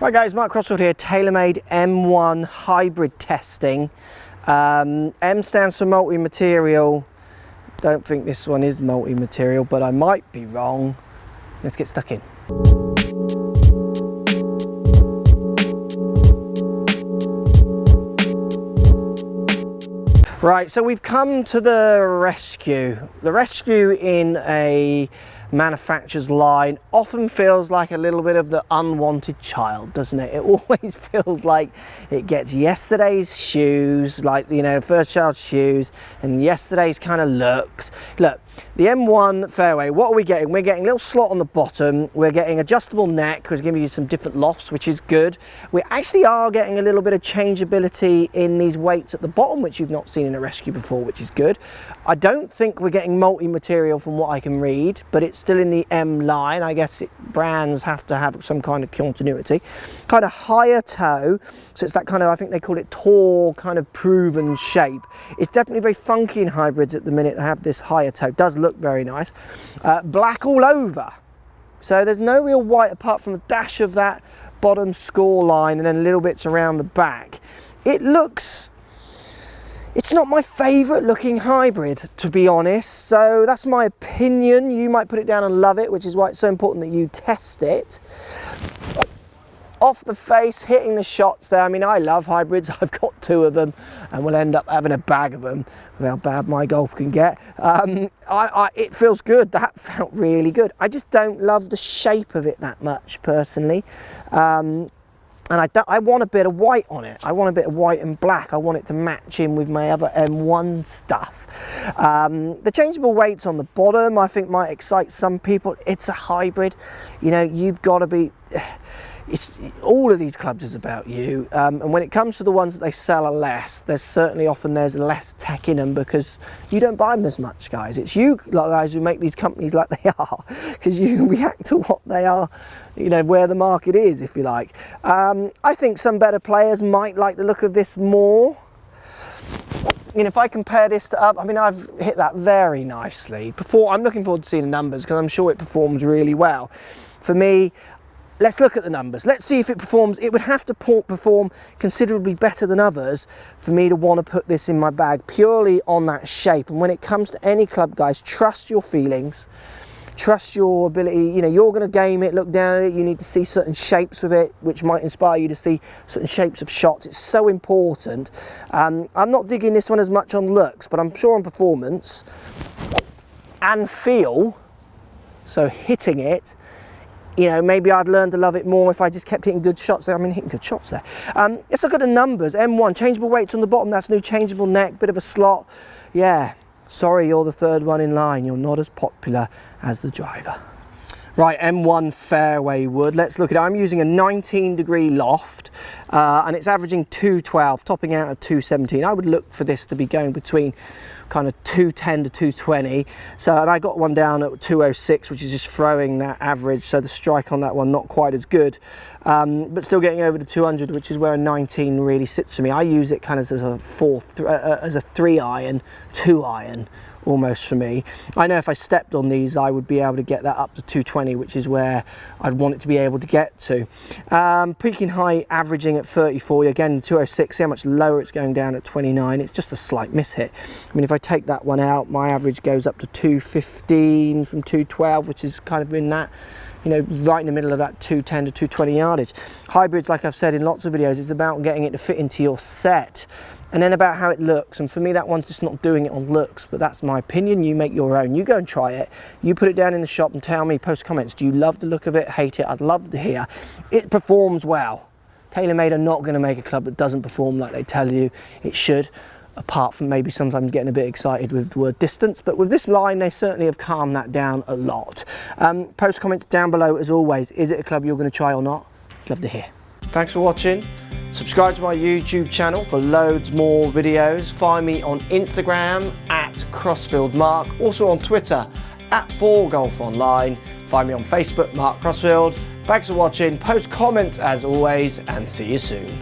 Right guys, Mark Crossfield here, TaylorMade M1 Hybrid testing. M stands for multi-material. Don't think this one is multi-material, but I might be wrong. Let's get stuck in. Right, so we've come to the rescue. The rescue in a manufacturer's line often feels like a little bit of the unwanted child, doesn't it? It always feels like it gets yesterday's shoes, like, you know, first child's shoes, and yesterday's kind of looks. Look, the M1 fairway, what are we getting? We're getting a little slot on the bottom, we're getting adjustable neck, which is giving you some different lofts, which is good. We actually are getting a little bit of changeability in these weights at the bottom, which you've not seen in a rescue before, which is good. I don't think we're getting multi-material from what I can read, but it's still in the M line. I guess brands have to have some kind of continuity. Kind of higher toe, so it's that kind of, I think they call it tall, kind of proven shape. It's definitely very funky in hybrids at the minute to have this higher toe. It does look very nice. Black all over, so there's no real white apart from a dash of that bottom score line and then little bits around the back. It looks, it's not my favourite looking hybrid, to be honest, so that's my opinion. You might put it down and love it, which is why it's so important that you test it. Off the face, hitting the shots there. I mean, I love hybrids. I've got 2 of them and we'll end up having a bag of them with how bad my golf can get. It feels good. That felt really good. I just don't love the shape of it that much, personally. And I want a bit of white on it. I want a bit of white and black. I want it to match in with my other M1 stuff. The changeable weights on the bottom, I think, might excite some people. It's a hybrid. You know, you've got to be... all of these clubs is about you, and when it comes to the ones that they sell are less, there's less tech in them because you don't buy them as much, guys. It's you guys who make these companies like they are, because you react to what they are, you know, where the market is, if you like. I think some better players might like the look of this more. You know, if I compare this to I mean, I've hit that very nicely. I'm looking forward to seeing the numbers because I'm sure it performs really well. For me, let's look at the numbers. Let's see if it performs. It would have to perform considerably better than others for me to want to put this in my bag, purely on that shape. And when it comes to any club, guys, trust your feelings, trust your ability. You know, you're going to game it, look down at it, you need to see certain shapes of it, which might inspire you to see certain shapes of shots. It's so important. I'm not digging this one as much on looks, but I'm sure on performance and feel, so hitting it, you know, maybe I'd learn to love it more if I just kept hitting good shots there. I mean, hitting good shots there. Let's look at the numbers. M1, changeable weights on the bottom. That's new, changeable neck, bit of a slot. Yeah, sorry, you're the 3rd one in line. You're not as popular as the driver. Right, M1 fairway wood. Let's look at it. I'm using a 19-degree loft, and it's averaging 212, topping out at 217. I would look for this to be going between kind of 210 to 220. So, and I got one down at 206, which is just throwing that average. So the strike on that one not quite as good, but still getting over to 200, which is where a 19 really sits for me. I use it kind of as a 3-iron, 2-iron. Almost for me. I know if I stepped on these, I would be able to get that up to 220, which is where I'd want it to be able to get to. Peaking height averaging at 34, again 206. See how much lower it's going down at 29. It's just a slight miss hit. I mean, if I take that one out, my average goes up to 215 from 212, which is kind of in that, you know, right in the middle of that 210 to 220 yardage. Hybrids, like I've said in lots of videos, it's about getting it to fit into your set, and then about how it looks. And for me, that one's just not doing it on looks, but that's my opinion. You make your own. You go and try it. You put it down in the shop and tell me, post comments, do you love the look of it, hate it? I'd love to hear. It performs well. TaylorMade are not going to make a club that doesn't perform like they tell you it should, apart from maybe sometimes getting a bit excited with the word distance. But with this line, they certainly have calmed that down a lot. Post comments down below as always. Is it a club you're going to try or not? Love to hear. Thanks for watching. Subscribe to my YouTube channel for loads more videos. Find me on Instagram at CrossfieldMark. Also on Twitter at 4golfonline. Find me on Facebook, Mark Crossfield. Thanks for watching. Post comments as always, and see you soon.